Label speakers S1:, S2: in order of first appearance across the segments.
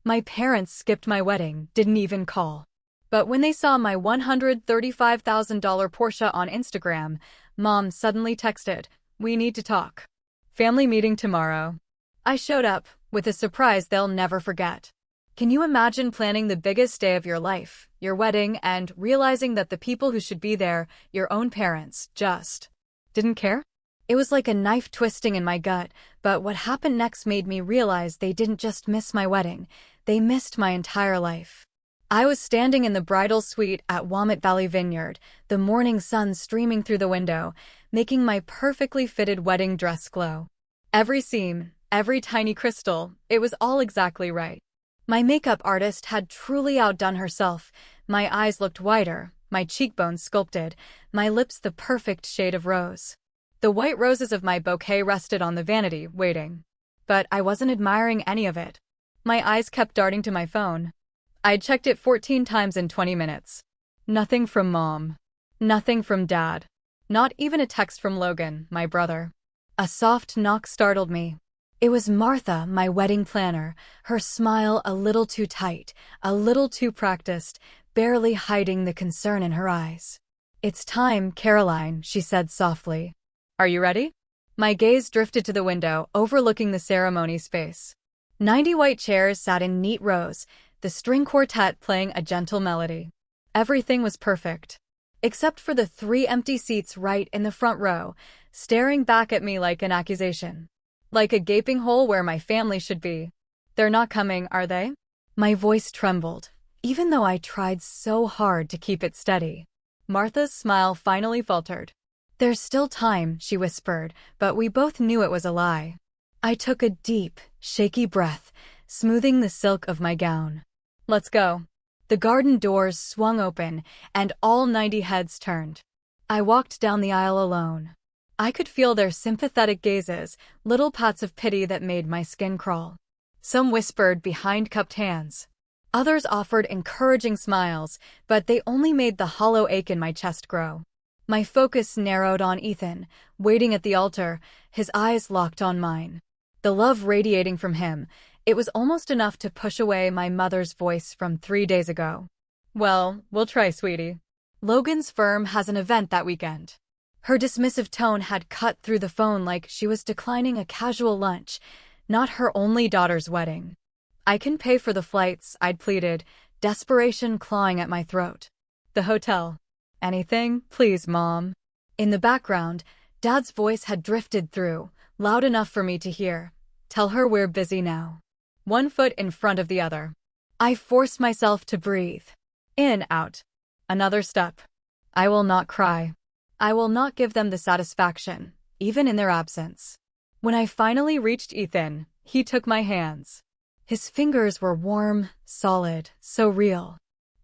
S1: My parents skipped my wedding, didn't even call. But when they saw my $135,000 Porsche on Instagram, Mom suddenly texted, "We need to talk. Family meeting tomorrow." I showed up, with a surprise they'll never forget. Can you imagine planning the biggest day of your life, your wedding, and realizing that the people who should be there, your own parents, just didn't care? It was like a knife twisting in my gut, but what happened next made me realize they didn't just miss my wedding, they missed my entire life. I was standing in the bridal suite at Willamette Valley Vineyard, the morning sun streaming through the window, making my perfectly fitted wedding dress glow. Every seam, every tiny crystal, it was all exactly right. My makeup artist had truly outdone herself. My eyes looked wider, my cheekbones sculpted, my lips the perfect shade of rose. The white roses of my bouquet rested on the vanity, waiting. But I wasn't admiring any of it. My eyes kept darting to my phone. I'd checked it 14 times in 20 minutes. Nothing from Mom. Nothing from Dad. Not even a text from Logan, my brother. A soft knock startled me. It was Martha, my wedding planner, her smile a little too tight, a little too practiced, barely hiding the concern in her eyes. "It's time, Caroline," she said softly. "Are you ready?" My gaze drifted to the window, overlooking the ceremony space. 90 white chairs sat in neat rows, the string quartet playing a gentle melody. Everything was perfect. Except for the 3 empty seats right in the front row, staring back at me like an accusation. Like a gaping hole where my family should be. "They're not coming, are they?" My voice trembled, even though I tried so hard to keep it steady. Martha's smile finally faltered. "There's still time," she whispered, but we both knew it was a lie. I took a deep, shaky breath, smoothing the silk of my gown. "Let's go." The garden doors swung open, and all 90 heads turned. I walked down the aisle alone. I could feel their sympathetic gazes, little pats of pity that made my skin crawl. Some whispered behind cupped hands. Others offered encouraging smiles, but they only made the hollow ache in my chest grow. My focus narrowed on Ethan, waiting at the altar, his eyes locked on mine. The love radiating from him, it was almost enough to push away my mother's voice from 3 days ago. "Well, we'll try, sweetie. Logan's firm has an event that weekend." Her dismissive tone had cut through the phone like she was declining a casual lunch, not her only daughter's wedding. "I can pay for the flights," I'd pleaded, desperation clawing at my throat. "The hotel. Anything, please, Mom." In the background, Dad's voice had drifted through, loud enough for me to hear. "Tell her we're busy now." One foot in front of the other. I forced myself to breathe. In, out. Another step. I will not cry. I will not give them the satisfaction, even in their absence. When I finally reached Ethan, he took my hands. His fingers were warm, solid, so real.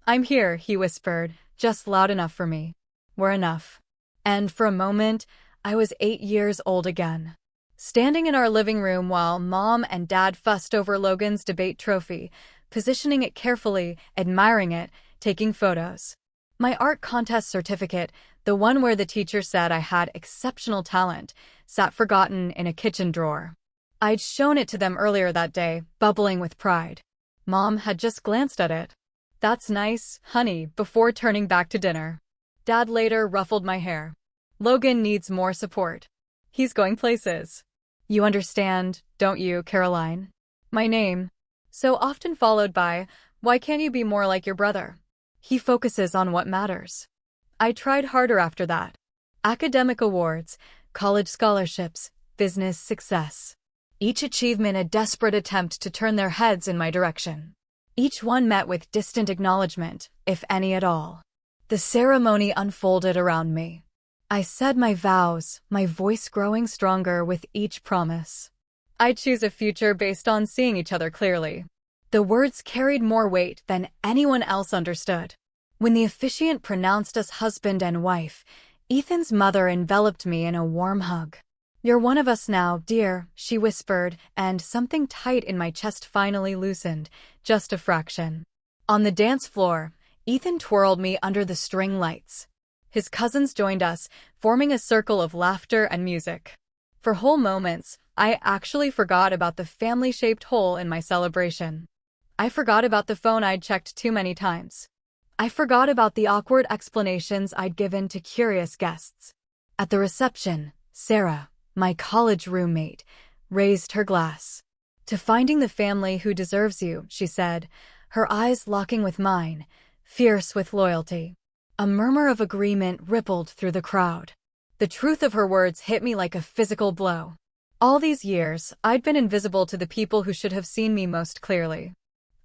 S1: "I'm here," he whispered, just loud enough for me. "We're enough." And for a moment, I was 8 years old again. Standing in our living room while Mom and Dad fussed over Logan's debate trophy, positioning it carefully, admiring it, taking photos. My art contest certificate, the one where the teacher said I had exceptional talent, sat forgotten in a kitchen drawer. I'd shown it to them earlier that day, bubbling with pride. Mom had just glanced at it. "That's nice, honey," before turning back to dinner. Dad later ruffled my hair. "Logan needs more support. He's going places. You understand, don't you, Caroline?" My name, so often followed by, "Why can't you be more like your brother?" He focuses on what matters. I tried harder after that. Academic awards, college scholarships, business success. Each achievement a desperate attempt to turn their heads in my direction. Each one met with distant acknowledgement, if any at all. The ceremony unfolded around me. I said my vows, my voice growing stronger with each promise. I'd choose a future based on seeing each other clearly. The words carried more weight than anyone else understood. When the officiant pronounced us husband and wife, Ethan's mother enveloped me in a warm hug. "You're one of us now, dear," she whispered, and something tight in my chest finally loosened, just a fraction. On the dance floor, Ethan twirled me under the string lights. His cousins joined us, forming a circle of laughter and music. For whole moments, I actually forgot about the family-shaped hole in my celebration. I forgot about the phone I'd checked too many times. I forgot about the awkward explanations I'd given to curious guests. At the reception, Sarah, my college roommate, raised her glass. "To finding the family who deserves you," she said, her eyes locking with mine, fierce with loyalty. A murmur of agreement rippled through the crowd. The truth of her words hit me like a physical blow. All these years, I'd been invisible to the people who should have seen me most clearly.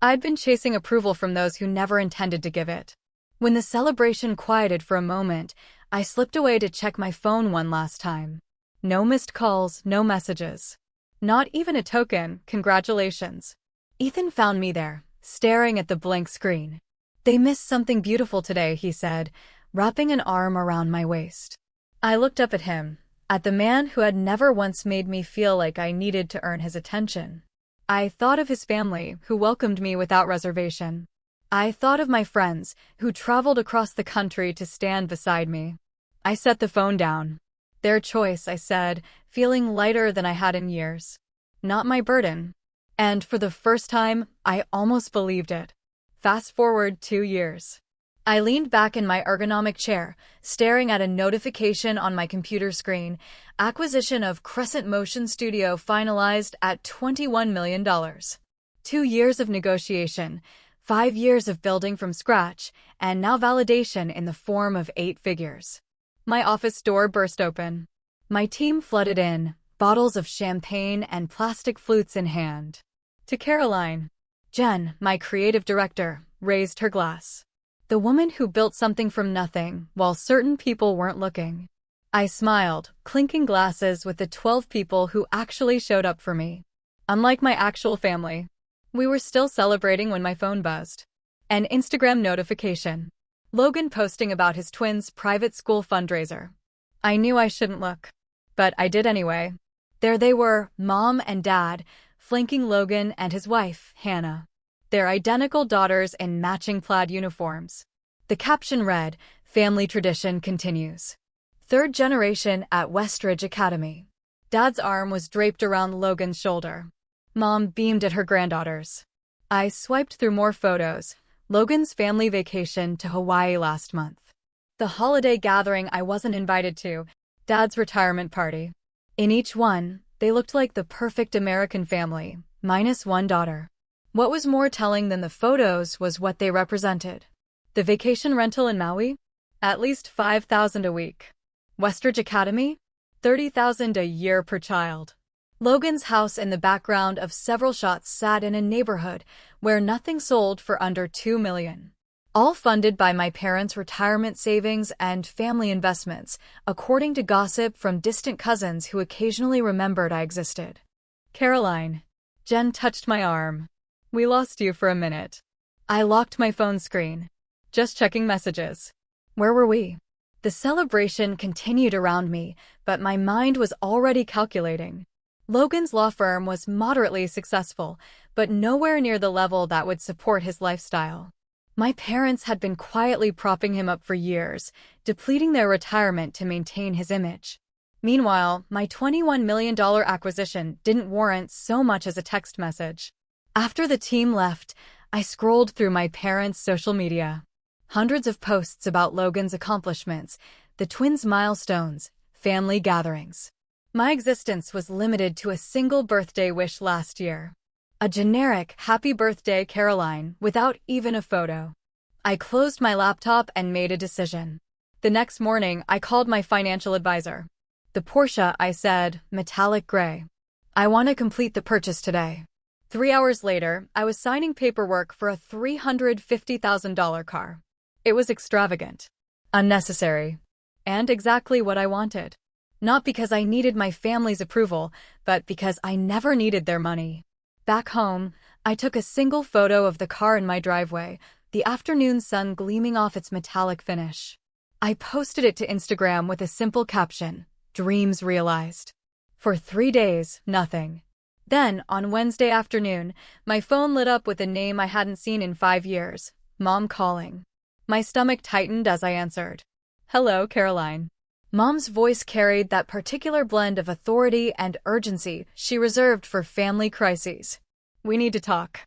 S1: I'd been chasing approval from those who never intended to give it. When the celebration quieted for a moment, I slipped away to check my phone one last time. No missed calls, no messages. Not even a token, "Congratulations." Ethan found me there, staring at the blank screen. "They missed something beautiful today," he said, wrapping an arm around my waist. I looked up at him, at the man who had never once made me feel like I needed to earn his attention. I thought of his family, who welcomed me without reservation. I thought of my friends, who traveled across the country to stand beside me. I set the phone down. "Their choice," I said, feeling lighter than I had in years. Not my burden. And for the first time, I almost believed it. Fast forward 2 years. I leaned back in my ergonomic chair, staring at a notification on my computer screen. Acquisition of Crescent Motion Studio finalized at $21 million. 2 years of negotiation, 5 years of building from scratch, and now validation in the form of 8 figures. My office door burst open. My team flooded in, bottles of champagne and plastic flutes in hand. To Caroline. Jen, my creative director, raised her glass. The woman who built something from nothing, while certain people weren't looking. I smiled, clinking glasses with the 12 people who actually showed up for me. Unlike my actual family. We were still celebrating when my phone buzzed. An Instagram notification. Logan posting about his twins' private school fundraiser. I knew I shouldn't look. But I did anyway. There they were, Mom and Dad, flanking Logan and his wife, Hannah. Their identical daughters in matching plaid uniforms. The caption read, "Family tradition continues. 3rd generation at Westridge Academy." Dad's arm was draped around Logan's shoulder. Mom beamed at her granddaughters. I swiped through more photos. Logan's family vacation to Hawaii last month. The holiday gathering I wasn't invited to. Dad's retirement party. In each one, they looked like the perfect American family, minus one daughter. What was more telling than the photos was what they represented. The vacation rental in Maui? At least $5,000 a week. Westridge Academy? $30,000 a year per child. Logan's house in the background of several shots sat in a neighborhood where nothing sold for under $2 million. All funded by my parents' retirement savings and family investments, according to gossip from distant cousins who occasionally remembered I existed. Caroline. Jen touched my arm. "We lost you for a minute." I locked my phone screen. Just checking messages. Where were we? The celebration continued around me, but my mind was already calculating. Logan's law firm was moderately successful, but nowhere near the level that would support his lifestyle. My parents had been quietly propping him up for years, depleting their retirement to maintain his image. Meanwhile, my $21 million acquisition didn't warrant so much as a text message. After the team left, I scrolled through my parents' social media. Hundreds of posts about Logan's accomplishments, the twins' milestones, family gatherings. My existence was limited to a single birthday wish last year. A generic "Happy Birthday, Caroline," without even a photo. I closed my laptop and made a decision. The next morning, I called my financial advisor. "The Porsche," I said, "metallic gray. I want to complete the purchase today." 3 hours later, I was signing paperwork for a $350,000 car. It was extravagant, unnecessary, and exactly what I wanted. Not because I needed my family's approval, but because I never needed their money. Back home, I took a single photo of the car in my driveway, the afternoon sun gleaming off its metallic finish. I posted it to Instagram with a simple caption, "Dreams realized." For 3 days, nothing. Then, on Wednesday afternoon, my phone lit up with a name I hadn't seen in 5 years, Mom calling. My stomach tightened as I answered. "Hello, Caroline." Mom's voice carried that particular blend of authority and urgency she reserved for family crises. "We need to talk."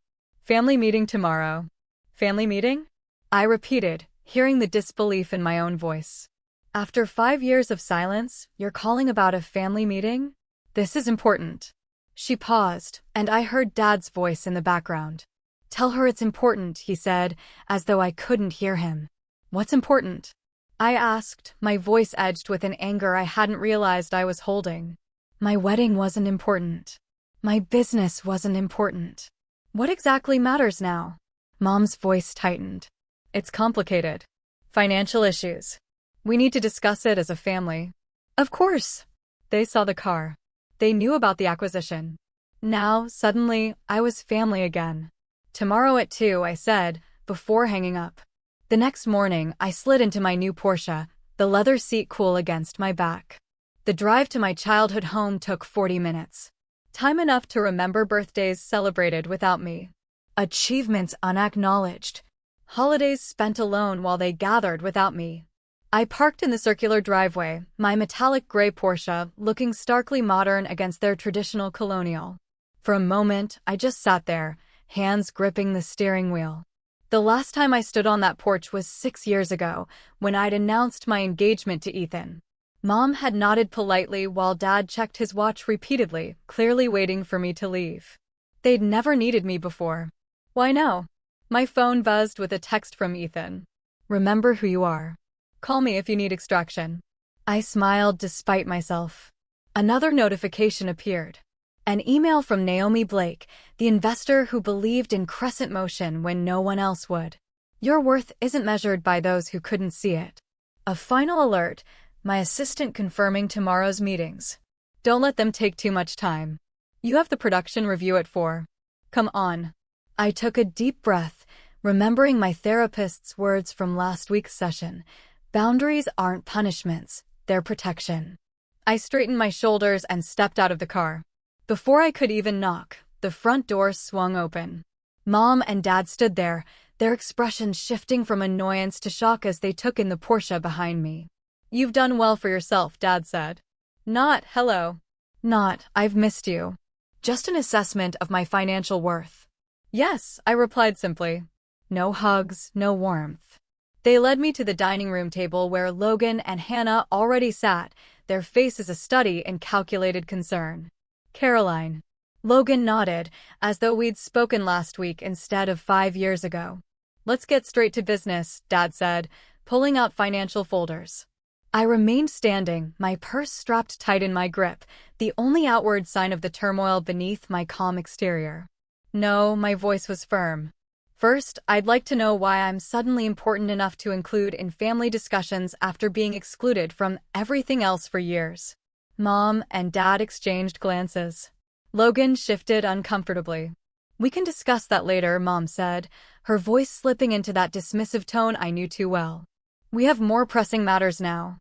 S1: Family meeting tomorrow. Family meeting? I repeated, hearing the disbelief in my own voice. After 5 years of silence, you're calling about a family meeting? This is important. She paused, and I heard Dad's voice in the background. Tell her it's important, he said, as though I couldn't hear him. What's important? I asked, my voice edged with an anger I hadn't realized I was holding. My wedding wasn't important. My business wasn't important. What exactly matters now? Mom's voice tightened. It's complicated. Financial issues. We need to discuss it as a family. Of course. They saw the car. They knew about the acquisition. Now, suddenly, I was family again. Tomorrow at 2, I said, before hanging up. The next morning, I slid into my new Porsche, the leather seat cool against my back. The drive to my childhood home took 40 minutes. Time enough to remember birthdays celebrated without me. Achievements unacknowledged. Holidays spent alone while they gathered without me. I parked in the circular driveway, my metallic gray Porsche looking starkly modern against their traditional colonial. For a moment, I just sat there, hands gripping the steering wheel. The last time I stood on that porch was 6 years ago, when I'd announced my engagement to Ethan. Mom had nodded politely while Dad checked his watch repeatedly, clearly waiting for me to leave. They'd never needed me before. Why no? My phone buzzed with a text from Ethan. Remember who you are. Call me if you need extraction. I smiled despite myself. Another notification appeared. An email from Naomi Blake, the investor who believed in crescent motion when no one else would. Your worth isn't measured by those who couldn't see it. A final alert, my assistant confirming tomorrow's meetings. Don't let them take too much time. You have the production review at 4. Come on. I took a deep breath, remembering my therapist's words from last week's session. Boundaries aren't punishments, they're protection. I straightened my shoulders and stepped out of the car. Before I could even knock, the front door swung open. Mom and Dad stood there, their expressions shifting from annoyance to shock as they took in the Porsche behind me. You've done well for yourself, Dad said. Not, hello. Not, I've missed you. Just an assessment of my financial worth. Yes, I replied simply. No hugs, no warmth. They led me to the dining room table where Logan and Hannah already sat, their faces a study in calculated concern. Caroline. Logan nodded, as though we'd spoken last week instead of 5 years ago. Let's get straight to business, Dad said, pulling out financial folders. I remained standing, my purse strapped tight in my grip, the only outward sign of the turmoil beneath my calm exterior. No, my voice was firm. First, I'd like to know why I'm suddenly important enough to include in family discussions after being excluded from everything else for years. Mom and Dad exchanged glances. Logan shifted uncomfortably. We can discuss that later, Mom said, her voice slipping into that dismissive tone I knew too well. We have more pressing matters now.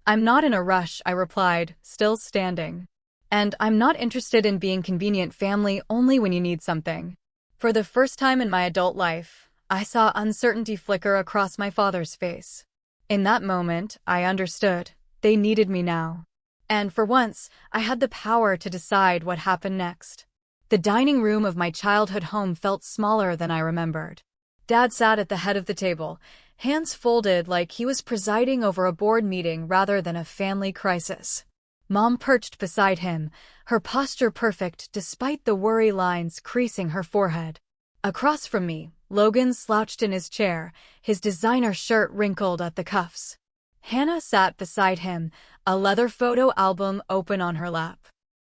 S1: I'm not in a rush, I replied, still standing. And I'm not interested in being convenient family only when you need something. For the first time in my adult life, I saw uncertainty flicker across my father's face. In that moment, I understood. They needed me now. And for once, I had the power to decide what happened next. The dining room of my childhood home felt smaller than I remembered. Dad sat at the head of the table, hands folded like he was presiding over a board meeting rather than a family crisis. Mom perched beside him, her posture perfect despite the worry lines creasing her forehead. Across from me, Logan slouched in his chair, his designer shirt wrinkled at the cuffs. Hannah sat beside him, a leather photo album open on her lap.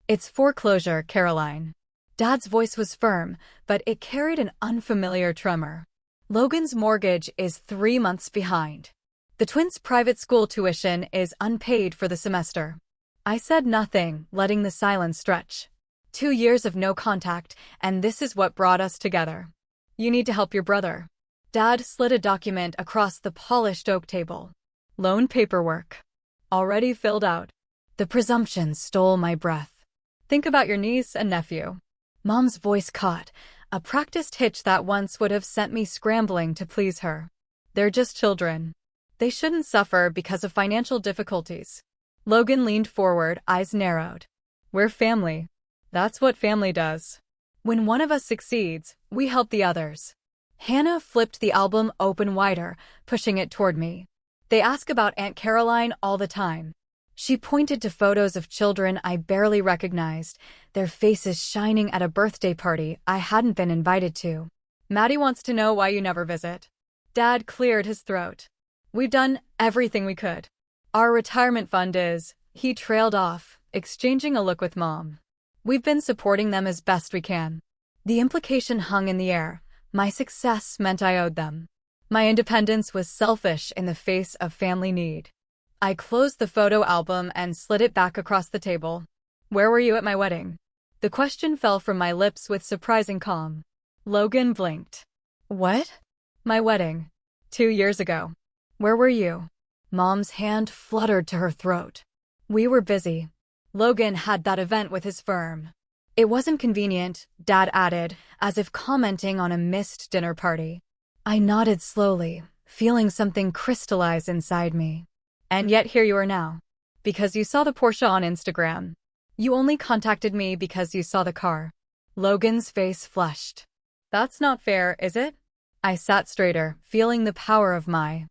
S1: It's foreclosure, Caroline. Dad's voice was firm, but it carried an unfamiliar tremor. Logan's mortgage is 3 months behind. The twins' private school tuition is unpaid for the semester. I said nothing, letting the silence stretch. 2 years of no contact, and this is what brought us together. You need to help your brother. Dad slid a document across the polished oak table. Loan paperwork. Already filled out. The presumption stole my breath. Think about your niece and nephew. Mom's voice caught, a practiced hitch that once would have sent me scrambling to please her. They're just children. They shouldn't suffer because of financial difficulties. Logan leaned forward, eyes narrowed. We're family. That's what family does. When one of us succeeds, we help the others. Hannah flipped the album open wider, pushing it toward me. They ask about Aunt Caroline all the time. She pointed to photos of children I barely recognized, their faces shining at a birthday party I hadn't been invited to. Maddie wants to know why you never visit. Dad cleared his throat. We've done everything we could. Our retirement fund is, he trailed off, exchanging a look with Mom. We've been supporting them as best we can. The implication hung in the air. My success meant I owed them. My independence was selfish in the face of family need. I closed the photo album and slid it back across the table. Where were you at my wedding? The question fell from my lips with surprising calm. Logan blinked. What? My wedding. 2 years ago. Where were you? Mom's hand fluttered to her throat. We were busy. Logan had that event with his firm. It wasn't convenient, Dad added, as if commenting on a missed dinner party. I nodded slowly, feeling something crystallize inside me. And yet here you are now. Because you saw the Porsche on Instagram. You only contacted me because you saw the car. Logan's face flushed. That's not fair, is it? I sat straighter, feeling the power of my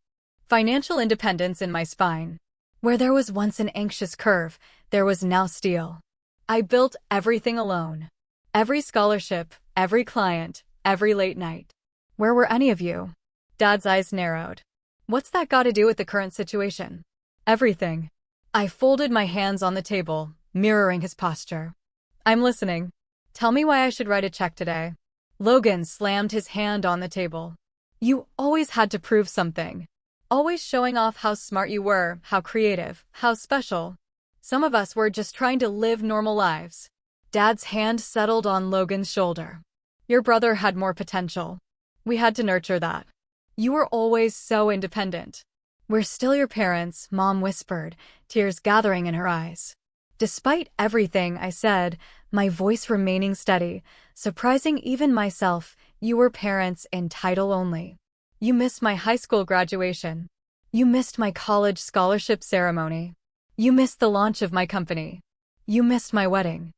S1: financial independence in my spine. Where there was once an anxious curve, there was now steel. I built everything alone. Every scholarship, every client, every late night. Where were any of you? Dad's eyes narrowed. What's that got to do with the current situation? Everything. I folded my hands on the table, mirroring his posture. I'm listening. Tell me why I should write a check today. Logan slammed his hand on the table. You always had to prove something. Always showing off how smart you were, how creative, how special. Some of us were just trying to live normal lives. Dad's hand settled on Logan's shoulder. Your brother had more potential. We had to nurture that. You were always so independent. We're still your parents, Mom whispered, tears gathering in her eyes. Despite everything I said, my voice remaining steady, surprising even myself, you were parents in title only. You missed my high school graduation. You missed my college scholarship ceremony. You missed the launch of my company. You missed my wedding.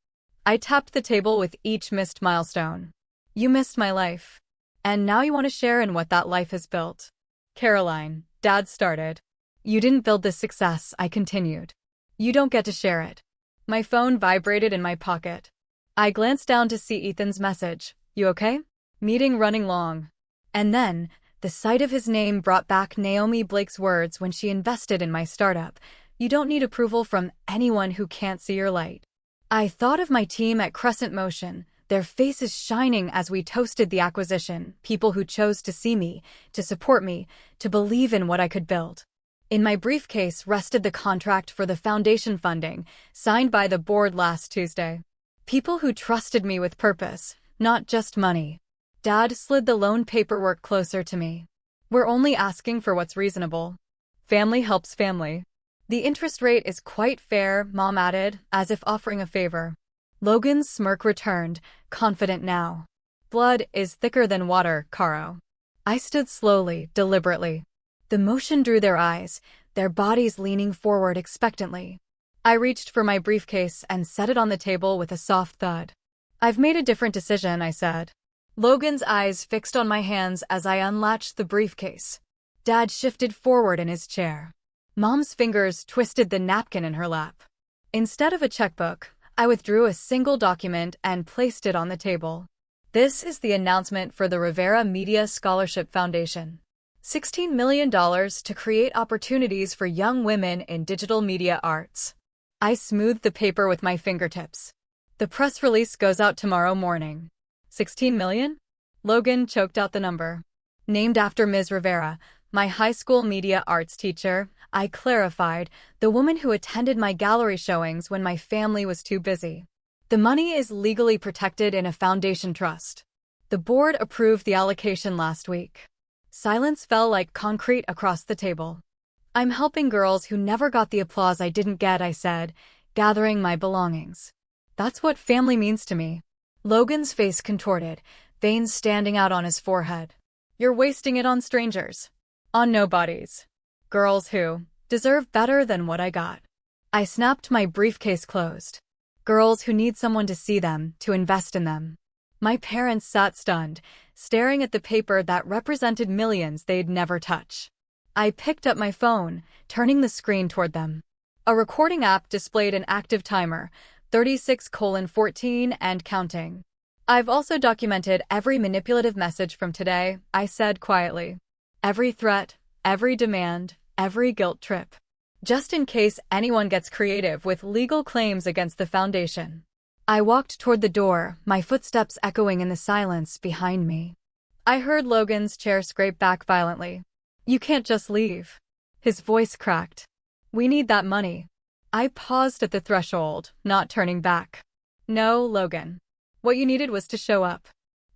S1: I tapped the table with each missed milestone. You missed my life. And now you want to share in what that life has built. Caroline, Dad started. You didn't build this success, I continued. You don't get to share it. My phone vibrated in my pocket. I glanced down to see Ethan's message. You okay? Meeting running long. And then, the sight of his name brought back Naomi Blake's words when she invested in my startup. You don't need approval from anyone who can't see your light. I thought of my team at Crescent Motion, their faces shining as we toasted the acquisition, people who chose to see me, to support me, to believe in what I could build. In my briefcase rested the contract for the foundation funding, signed by the board last Tuesday. People who trusted me with purpose, not just money. Dad slid the loan paperwork closer to me. We're only asking for what's reasonable. Family helps family. The interest rate is quite fair, Mom added, as if offering a favor. Logan's smirk returned, confident now. Blood is thicker than water, Caro. I stood slowly, deliberately. The motion drew their eyes, their bodies leaning forward expectantly. I reached for my briefcase and set it on the table with a soft thud. I've made a different decision, I said. Logan's eyes fixed on my hands as I unlatched the briefcase. Dad shifted forward in his chair. Mom's fingers twisted the napkin in her lap. Instead of a checkbook, I withdrew a single document and placed it on the table. This is the announcement for the Rivera Media Scholarship Foundation. $16 million to create opportunities for young women in digital media arts. I smoothed the paper with my fingertips. The press release goes out tomorrow morning. 16 million? Logan choked out the number. Named after Ms. Rivera, my high school media arts teacher, I clarified, the woman who attended my gallery showings when my family was too busy. The money is legally protected in a foundation trust. The board approved the allocation last week. Silence fell like concrete across the table. I'm helping girls who never got the applause I didn't get, I said, gathering my belongings. That's what family means to me. Logan's face contorted, veins standing out on his forehead. You're wasting it on strangers. On nobodies. Girls who deserve better than what I got. I snapped my briefcase closed. Girls who need someone to see them, to invest in them. My parents sat stunned, staring at the paper that represented millions they'd never touch. I picked up my phone, turning the screen toward them. A recording app displayed an active timer, 36:14 and counting. I've also documented every manipulative message from today, I said quietly. Every threat, every demand, every guilt trip. Just in case anyone gets creative with legal claims against the foundation. I walked toward the door, my footsteps echoing in the silence behind me. I heard Logan's chair scrape back violently. You can't just leave. His voice cracked. We need that money. I paused at the threshold, not turning back. No, Logan. What you needed was to show up.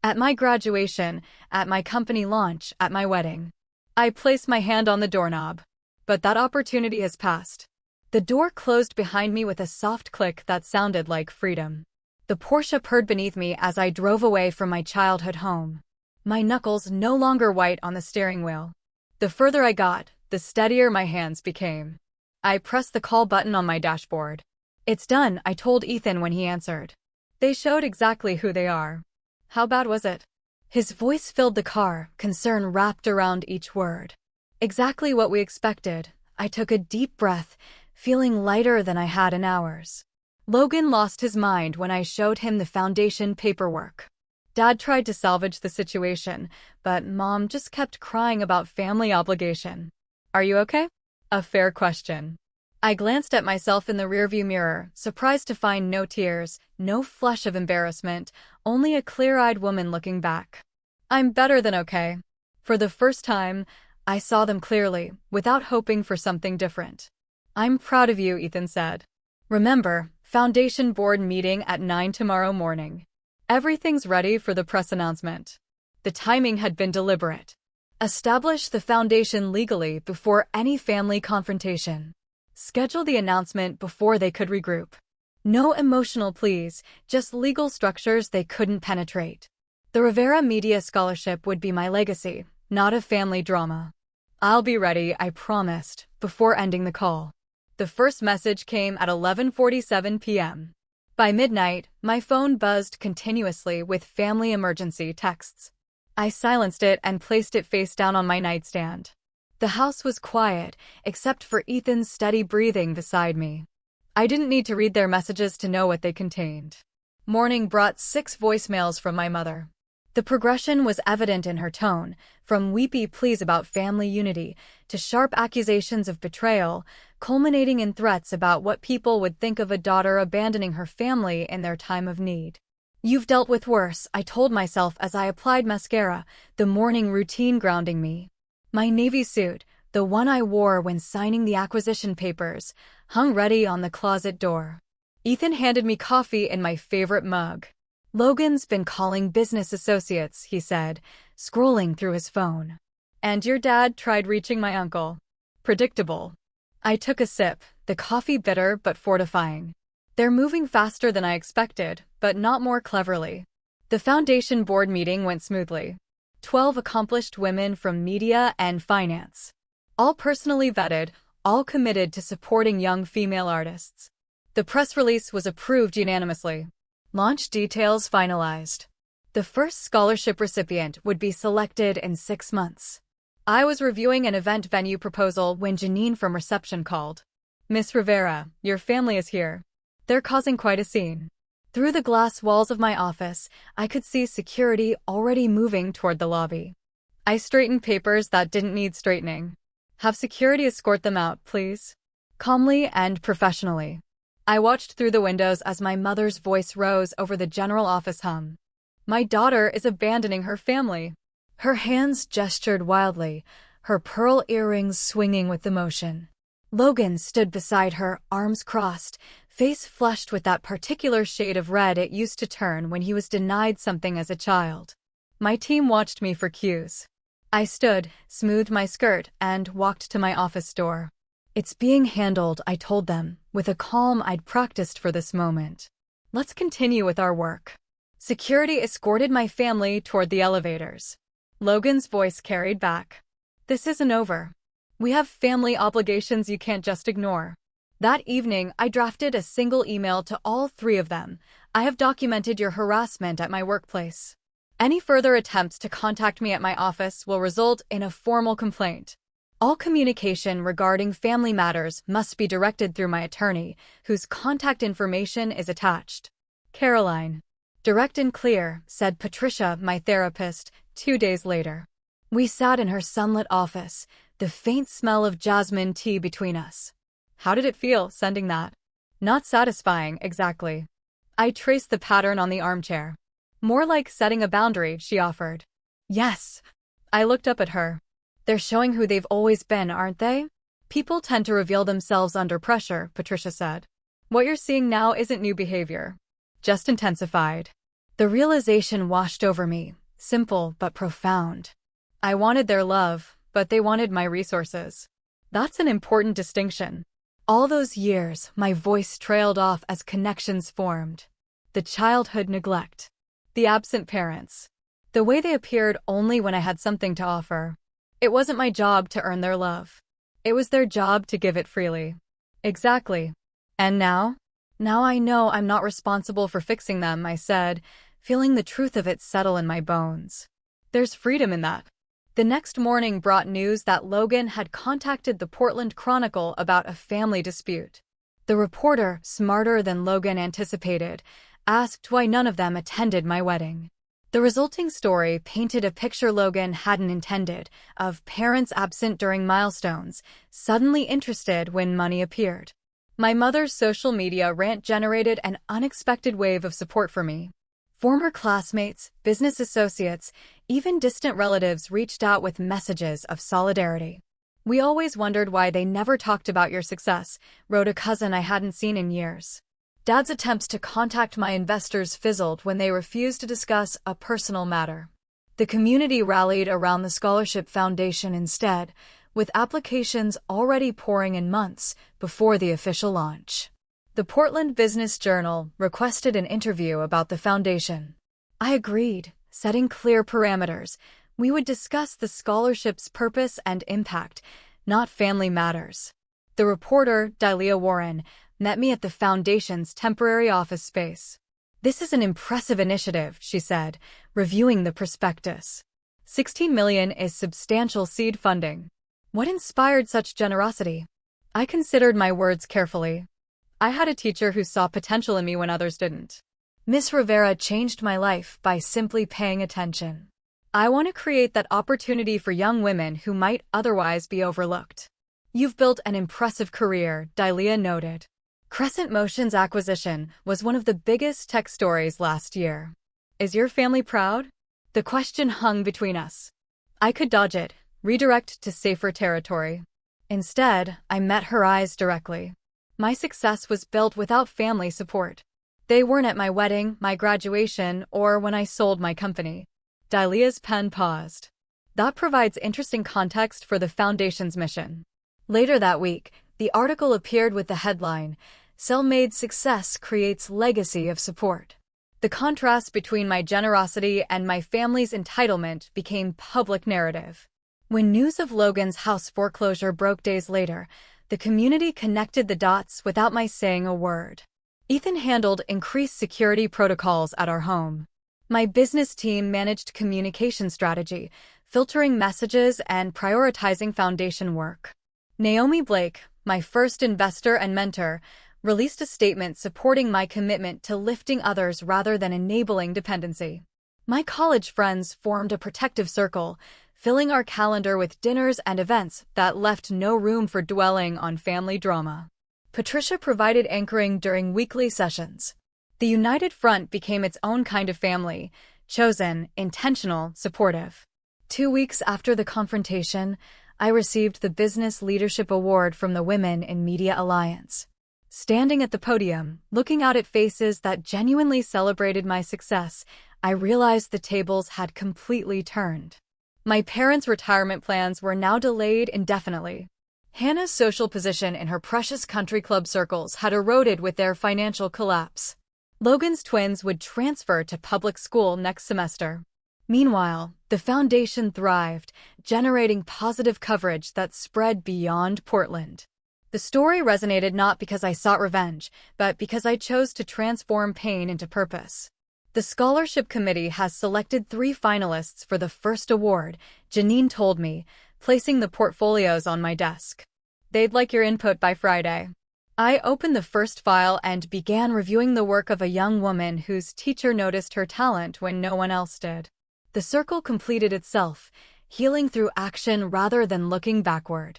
S1: At my graduation, at my company launch, at my wedding. I placed my hand on the doorknob. But that opportunity has passed. The door closed behind me with a soft click that sounded like freedom. The Porsche purred beneath me as I drove away from my childhood home. My knuckles no longer white on the steering wheel. The further I got, the steadier my hands became. I pressed the call button on my dashboard. It's done, I told Ethan when he answered. They showed exactly who they are. How bad was it? His voice filled the car, concern wrapped around each word. Exactly what we expected. I took a deep breath, feeling lighter than I had in hours. Logan lost his mind when I showed him the foundation paperwork. Dad tried to salvage the situation, but Mom just kept crying about family obligation. Are you okay? A fair question. I glanced at myself in the rearview mirror, surprised to find no tears, no flush of embarrassment, only a clear-eyed woman looking back. I'm better than okay. For the first time, I saw them clearly, without hoping for something different. I'm proud of you, Ethan said. Remember, Foundation Board meeting at 9 tomorrow morning. Everything's ready for the press announcement. The timing had been deliberate. Establish the foundation legally before any family confrontation. Schedule the announcement before they could regroup. No emotional pleas, just legal structures they couldn't penetrate. The Rivera Media Scholarship would be my legacy, not a family drama. I'll be ready, I promised, before ending the call. The first message came at 11:47 p.m. By midnight, my phone buzzed continuously with family emergency texts. I silenced it and placed it face down on my nightstand. The house was quiet, except for Ethan's steady breathing beside me. I didn't need to read their messages to know what they contained. Morning brought 6 voicemails from my mother. The progression was evident in her tone, from weepy pleas about family unity to sharp accusations of betrayal, culminating in threats about what people would think of a daughter abandoning her family in their time of need. You've dealt with worse, I told myself as I applied mascara, the morning routine grounding me. My navy suit, the one I wore when signing the acquisition papers, hung ready on the closet door. Ethan handed me coffee in my favorite mug. Logan's been calling business associates, he said, scrolling through his phone. And your dad tried reaching my uncle. Predictable. I took a sip, the coffee bitter but fortifying. They're moving faster than I expected, but not more cleverly. The foundation board meeting went smoothly. 12 accomplished women from media and finance. All personally vetted, all committed to supporting young female artists. The press release was approved unanimously. Launch details finalized. The first scholarship recipient would be selected in 6 months. I was reviewing an event venue proposal when Janine from reception called. Miss Rivera, your family is here. They're causing quite a scene. Through the glass walls of my office, I could see security already moving toward the lobby. I straightened papers that didn't need straightening. Have security escort them out, please. Calmly and professionally. I watched through the windows as my mother's voice rose over the general office hum. My daughter is abandoning her family. Her hands gestured wildly, her pearl earrings swinging with the motion. Logan stood beside her, arms crossed, face flushed with that particular shade of red it used to turn when he was denied something as a child. My team watched me for cues. I stood, smoothed my skirt, and walked to my office door. It's being handled, I told them, with a calm I'd practiced for this moment. Let's continue with our work. Security escorted my family toward the elevators. Logan's voice carried back. This isn't over. We have family obligations you can't just ignore. That evening, I drafted a single email to all 3 of them, I have documented your harassment at my workplace. Any further attempts to contact me at my office will result in a formal complaint. All communication regarding family matters must be directed through my attorney, whose contact information is attached. Caroline. Direct and clear, said Patricia, my therapist, 2 days later. We sat in her sunlit office, the faint smell of jasmine tea between us. How did it feel, sending that? Not satisfying, exactly. I traced the pattern on the armchair. More like setting a boundary, she offered. Yes. I looked up at her. They're showing who they've always been, aren't they? People tend to reveal themselves under pressure, Patricia said. What you're seeing now isn't new behavior. Just intensified. The realization washed over me, simple but profound. I wanted their love, but they wanted my resources. That's an important distinction. All those years, my voice trailed off as connections formed. The childhood neglect. The absent parents. The way they appeared only when I had something to offer. It wasn't my job to earn their love. It was their job to give it freely. Exactly. And now? Now I know I'm not responsible for fixing them, I said, feeling the truth of it settle in my bones. There's freedom in that. The next morning brought news that Logan had contacted the Portland Chronicle about a family dispute. The reporter, smarter than Logan anticipated, asked why none of them attended my wedding. The resulting story painted a picture Logan hadn't intended, of parents absent during milestones, suddenly interested when money appeared. My mother's social media rant generated an unexpected wave of support for me. Former classmates, business associates, even distant relatives reached out with messages of solidarity. We always wondered why they never talked about your success, wrote a cousin I hadn't seen in years. Dad's attempts to contact my investors fizzled when they refused to discuss a personal matter. The community rallied around the Scholarship Foundation instead, with applications already pouring in months before the official launch. The Portland Business Journal requested an interview about the foundation. I agreed, setting clear parameters. We would discuss the scholarship's purpose and impact, not family matters. The reporter, Delia Warren, met me at the foundation's temporary office space. This is an impressive initiative, she said, reviewing the prospectus. $16 million is substantial seed funding. What inspired such generosity? I considered my words carefully. I had a teacher who saw potential in me when others didn't. Miss Rivera changed my life by simply paying attention. I want to create that opportunity for young women who might otherwise be overlooked. You've built an impressive career, Delia noted. Crescent Motion's acquisition was one of the biggest tech stories last year. Is your family proud? The question hung between us. I could dodge it, redirect to safer territory. Instead, I met her eyes directly. My success was built without family support. They weren't at my wedding, my graduation, or when I sold my company. Delia's pen paused. That provides interesting context for the foundation's mission. Later that week, the article appeared with the headline, "Self-Made Success Creates Legacy of Support." The contrast between my generosity and my family's entitlement became public narrative. When news of Logan's house foreclosure broke days later, the community connected the dots without my saying a word. Ethan handled increased security protocols at our home. My business team managed communication strategy, filtering messages and prioritizing foundation work. Naomi Blake, my first investor and mentor, released a statement supporting my commitment to lifting others rather than enabling dependency. My college friends formed a protective circle, filling our calendar with dinners and events that left no room for dwelling on family drama. Patricia provided anchoring during weekly sessions. The United Front became its own kind of family, chosen, intentional, supportive. 2 weeks after the confrontation, I received the Business Leadership Award from the Women in Media Alliance. Standing at the podium, looking out at faces that genuinely celebrated my success, I realized the tables had completely turned. My parents' retirement plans were now delayed indefinitely. Hannah's social position in her precious country club circles had eroded with their financial collapse. Logan's twins would transfer to public school next semester. Meanwhile, the foundation thrived, generating positive coverage that spread beyond Portland. The story resonated not because I sought revenge, but because I chose to transform pain into purpose. The scholarship committee has selected 3 finalists for the first award, Janine told me, placing the portfolios on my desk. They'd like your input by Friday. I opened the first file and began reviewing the work of a young woman whose teacher noticed her talent when no one else did. The circle completed itself, healing through action rather than looking backward.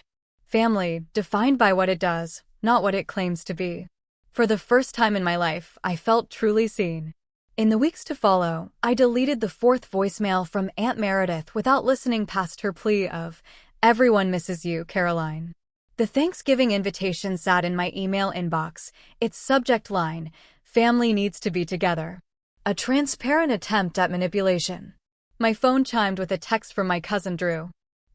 S1: Family, defined by what it does, not what it claims to be. For the first time in my life, I felt truly seen. In the weeks to follow, I deleted the 4th voicemail from Aunt Meredith without listening past her plea of, "Everyone misses you, Caroline." The Thanksgiving invitation sat in my email inbox, its subject line, "Family needs to be together." A transparent attempt at manipulation. My phone chimed with a text from my cousin Drew.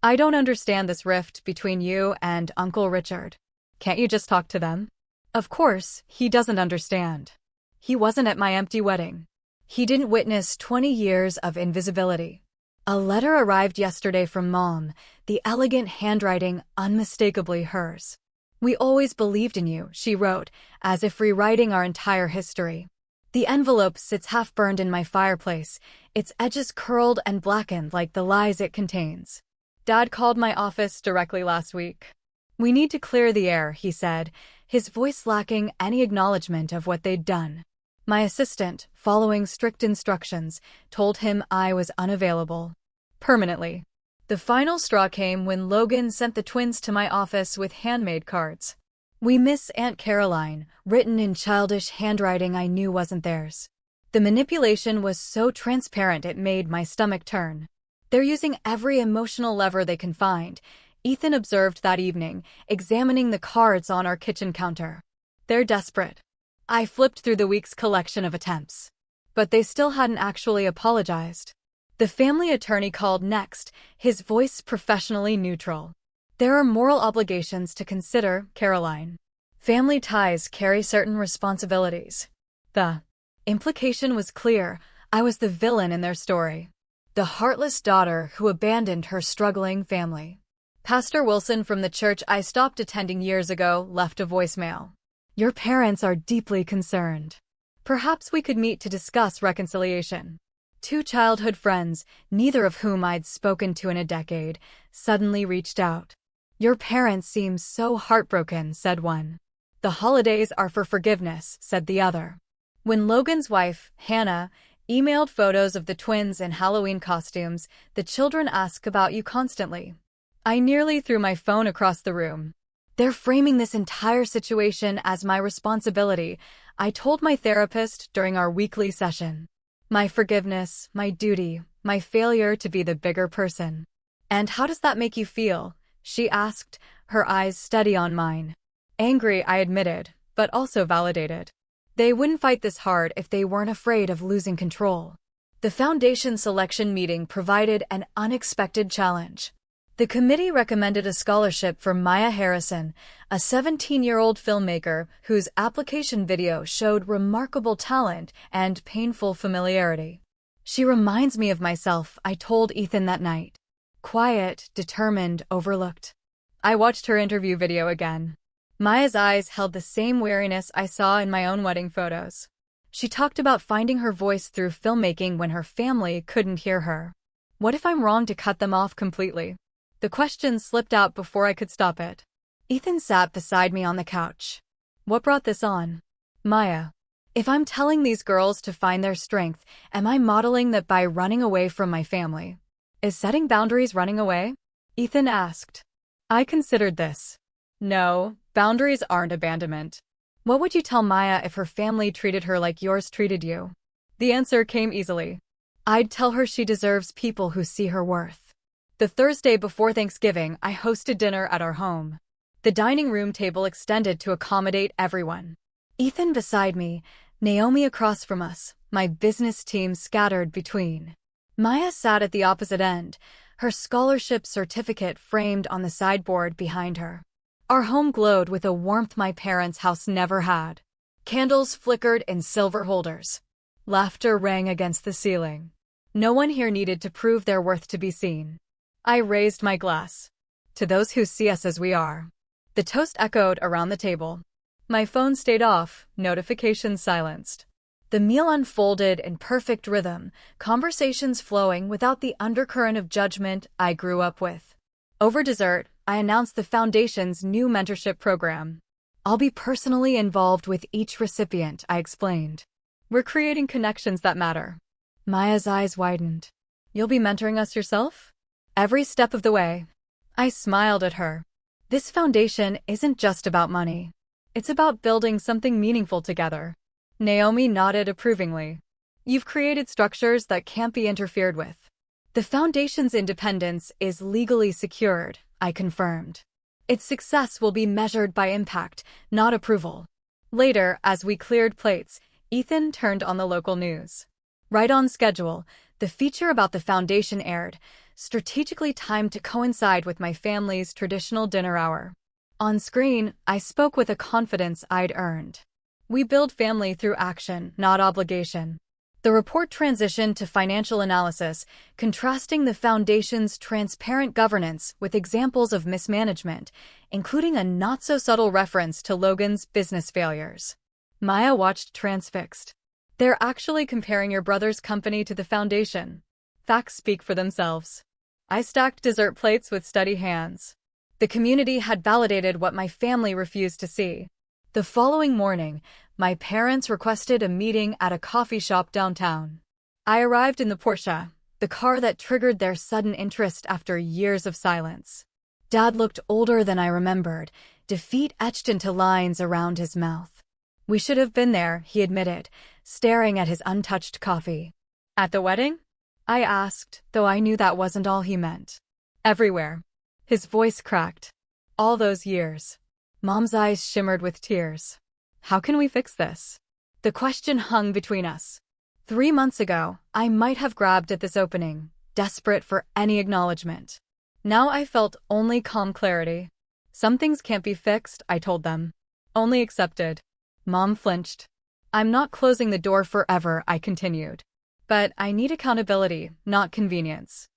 S1: "I don't understand this rift between you and Uncle Richard. Can't you just talk to them?" Of course, he doesn't understand. He wasn't at my empty wedding. He didn't witness 20 years of invisibility. A letter arrived yesterday from Mom, the elegant handwriting unmistakably hers. "We always believed in you," she wrote, as if rewriting our entire history. The envelope sits half-burned in my fireplace, its edges curled and blackened like the lies it contains. Dad called my office directly last week. "We need to clear the air," he said, his voice lacking any acknowledgement of what they'd done. My assistant, following strict instructions, told him I was unavailable. Permanently. The final straw came when Logan sent the twins to my office with handmade cards. "We miss Aunt Caroline," written in childish handwriting I knew wasn't theirs. The manipulation was so transparent it made my stomach turn. "They're using every emotional lever they can find," Ethan observed that evening, examining the cards on our kitchen counter. "They're desperate." I flipped through the week's collection of attempts. But they still hadn't actually apologized. The family attorney called next, his voice professionally neutral. "There are moral obligations to consider, Caroline. Family ties carry certain responsibilities." The implication was clear. I was the villain in their story. The heartless daughter who abandoned her struggling family. Pastor Wilson from the church I stopped attending years ago left a voicemail. "Your parents are deeply concerned. Perhaps we could meet to discuss reconciliation." 2 childhood friends, neither of whom I'd spoken to in a decade, suddenly reached out. "Your parents seem so heartbroken," said one. "The holidays are for forgiveness," said the other. When Logan's wife, Hannah, emailed photos of the twins in Halloween costumes, "The children ask about you constantly." I nearly threw my phone across the room. "They're framing this entire situation as my responsibility," I told my therapist during our weekly session. "My forgiveness, my duty, my failure to be the bigger person." "And how does that make you feel?" she asked, her eyes steady on mine. Angry, I admitted, but also validated. They wouldn't fight this hard if they weren't afraid of losing control. The foundation selection meeting provided an unexpected challenge. The committee recommended a scholarship for Maya Harrison, a 17-year-old filmmaker whose application video showed remarkable talent and painful familiarity. "She reminds me of myself," I told Ethan that night. Quiet, determined, overlooked. I watched her interview video again. Maya's eyes held the same weariness I saw in my own wedding photos. She talked about finding her voice through filmmaking when her family couldn't hear her. What if I'm wrong to cut them off completely? The question slipped out before I could stop it. Ethan sat beside me on the couch. "What brought this on?" "Maya, if I'm telling these girls to find their strength, am I modeling that by running away from my family? Is setting boundaries running away?" Ethan asked. I considered this. No, boundaries aren't abandonment. What would you tell Maya if her family treated her like yours treated you? The answer came easily. I'd tell her she deserves people who see her worth. The Thursday before Thanksgiving, I hosted dinner at our home. The dining room table extended to accommodate everyone. Ethan beside me, Naomi across from us, my business team scattered between. Maya sat at the opposite end, her scholarship certificate framed on the sideboard behind her. Our home glowed with a warmth my parents' house never had. Candles flickered in silver holders. Laughter rang against the ceiling. No one here needed to prove their worth to be seen. I raised my glass. To those who see us as we are. The toast echoed around the table. My phone stayed off, notifications silenced. The meal unfolded in perfect rhythm, conversations flowing without the undercurrent of judgment I grew up with. Over dessert, I announced the Foundation's new mentorship program. I'll be personally involved with each recipient, I explained. We're creating connections that matter. Maya's eyes widened. You'll be mentoring us yourself? Every step of the way. I smiled at her. This foundation isn't just about money. It's about building something meaningful together. Naomi nodded approvingly. You've created structures that can't be interfered with. The foundation's independence is legally secured, I confirmed. Its success will be measured by impact, not approval. Later, as we cleared plates, Ethan turned on the local news. Right on schedule, the feature about the foundation aired, strategically timed to coincide with my family's traditional dinner hour. On screen, I spoke with a confidence I'd earned. We build family through action, not obligation. The report transitioned to financial analysis, contrasting the foundation's transparent governance with examples of mismanagement, including a not-so-subtle reference to Logan's business failures. Maya watched transfixed. They're actually comparing your brother's company to the foundation. Facts speak for themselves. I stacked dessert plates with steady hands. The community had validated what my family refused to see. The following morning, my parents requested a meeting at a coffee shop downtown. I arrived in the Porsche, the car that triggered their sudden interest after years of silence. Dad looked older than I remembered, defeat etched into lines around his mouth. We should have been there, he admitted, staring at his untouched coffee. At the wedding? I asked, though I knew that wasn't all he meant. Everywhere. His voice cracked. All those years. Mom's eyes shimmered with tears. How can we fix this? The question hung between us. 3 months ago, I might have grabbed at this opening, desperate for any acknowledgement. Now I felt only calm clarity. Some things can't be fixed, I told them. Only accepted. Mom flinched. I'm not closing the door forever, I continued. But I need accountability, not convenience.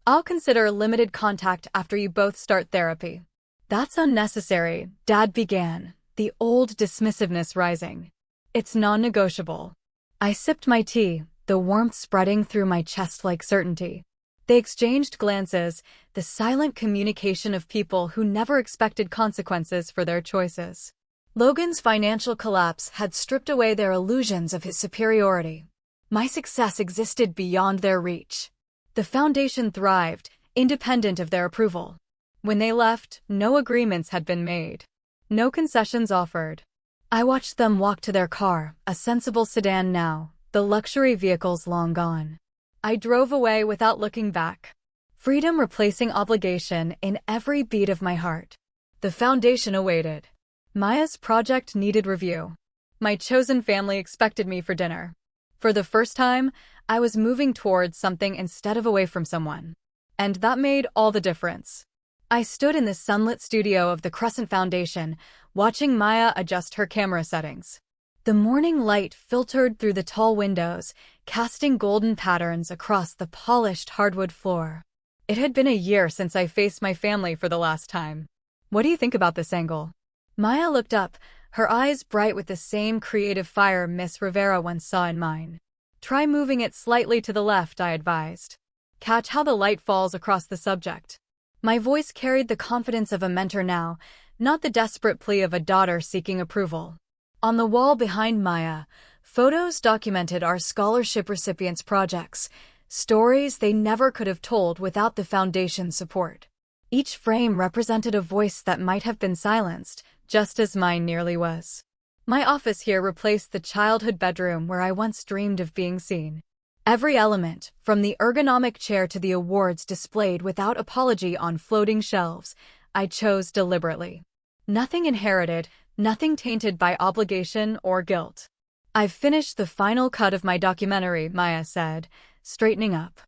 S1: I'll consider limited contact after you both start therapy. That's unnecessary, Dad began, the old dismissiveness rising. It's non-negotiable. I sipped my tea, the warmth spreading through my chest like certainty. They exchanged glances, the silent communication of people who never expected consequences for their choices. Logan's financial collapse had stripped away their illusions of his superiority. My success existed beyond their reach. The foundation thrived, independent of their approval. When they left, no agreements had been made. No concessions offered. I watched them walk to their car, a sensible sedan now, the luxury vehicles long gone. I drove away without looking back. Freedom replacing obligation in every beat of my heart. The foundation awaited. Maya's project needed review. My chosen family expected me for dinner. For the first time, I was moving towards something instead of away from someone. And that made all the difference. I stood in the sunlit studio of the Crescent Foundation, watching Maya adjust her camera settings. The morning light filtered through the tall windows, casting golden patterns across the polished hardwood floor. It had been a year since I faced my family for the last time. What do you think about this angle? Maya looked up, her eyes bright with the same creative fire Miss Rivera once saw in mine. Try moving it slightly to the left, I advised. Catch how the light falls across the subject. My voice carried the confidence of a mentor now, not the desperate plea of a daughter seeking approval. On the wall behind Maya, photos documented our scholarship recipients' projects, stories they never could have told without the foundation's support. Each frame represented a voice that might have been silenced, just as mine nearly was. My office here replaced the childhood bedroom where I once dreamed of being seen. Every element, from the ergonomic chair to the awards displayed without apology on floating shelves, I chose deliberately. Nothing inherited, nothing tainted by obligation or guilt. I've finished the final cut of my documentary, Maya said, straightening up.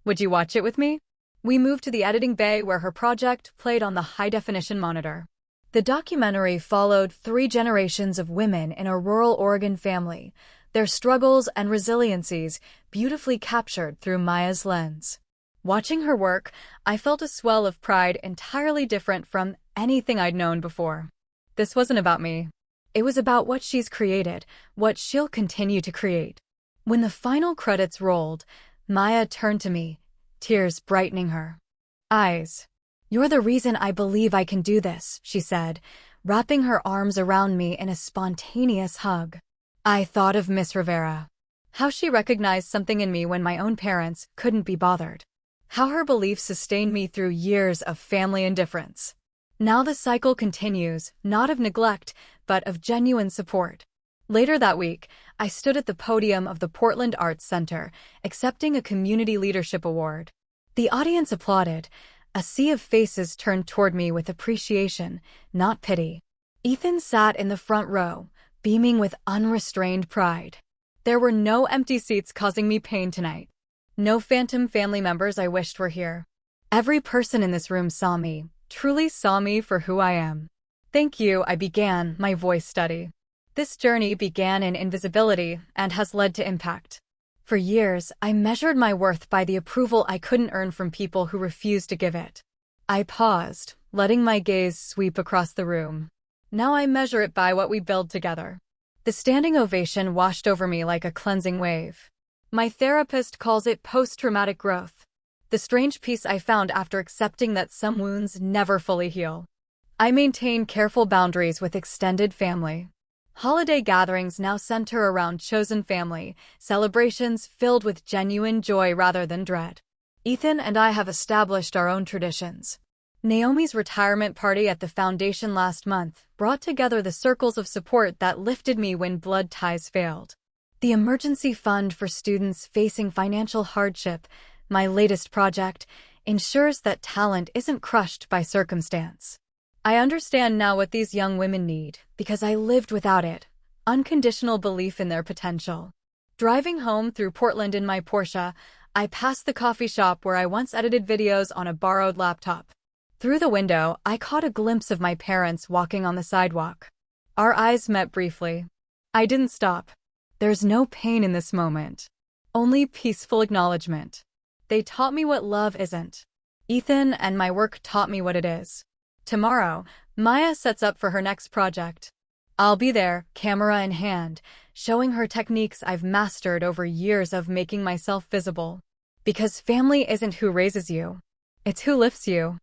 S1: Would you watch it with me? We moved to the editing bay where her project played on the high-definition monitor. The documentary followed 3 generations of women in a rural Oregon family, their struggles and resiliencies beautifully captured through Maya's lens. Watching her work, I felt a swell of pride entirely different from anything I'd known before. This wasn't about me. It was about what she's created, what she'll continue to create. When the final credits rolled, Maya turned to me, tears brightening her eyes. "You're the reason I believe I can do this," she said, wrapping her arms around me in a spontaneous hug. I thought of Miss Rivera. How she recognized something in me when my own parents couldn't be bothered. How her belief sustained me through years of family indifference. Now the cycle continues, not of neglect, but of genuine support. Later that week, I stood at the podium of the Portland Arts Center, accepting a Community Leadership Award. The audience applauded. A sea of faces turned toward me with appreciation, not pity. Ethan sat in the front row, beaming with unrestrained pride. There were no empty seats causing me pain tonight. No phantom family members I wished were here. Every person in this room saw me, truly saw me for who I am. "Thank you," I began, my voice steady. "This journey began in invisibility and has led to impact. For years, I measured my worth by the approval I couldn't earn from people who refused to give it." I paused, letting my gaze sweep across the room. "Now I measure it by what we build together." The standing ovation washed over me like a cleansing wave. My therapist calls it post-traumatic growth. The strange peace I found after accepting that some wounds never fully heal. I maintain careful boundaries with extended family. Holiday gatherings now center around chosen family, celebrations filled with genuine joy rather than dread. Ethan and I have established our own traditions. Naomi's retirement party at the foundation last month brought together the circles of support that lifted me when blood ties failed. The emergency fund for students facing financial hardship, my latest project, ensures that talent isn't crushed by circumstance. I understand now what these young women need, because I lived without it. Unconditional belief in their potential. Driving home through Portland in my Porsche, I passed the coffee shop where I once edited videos on a borrowed laptop. Through the window, I caught a glimpse of my parents walking on the sidewalk. Our eyes met briefly. I didn't stop. There's no pain in this moment. Only peaceful acknowledgement. They taught me what love isn't. Ethan and my work taught me what it is. Tomorrow, Maya sets up for her next project. I'll be there, camera in hand, showing her techniques I've mastered over years of making myself visible. Because family isn't who raises you. It's who lifts you.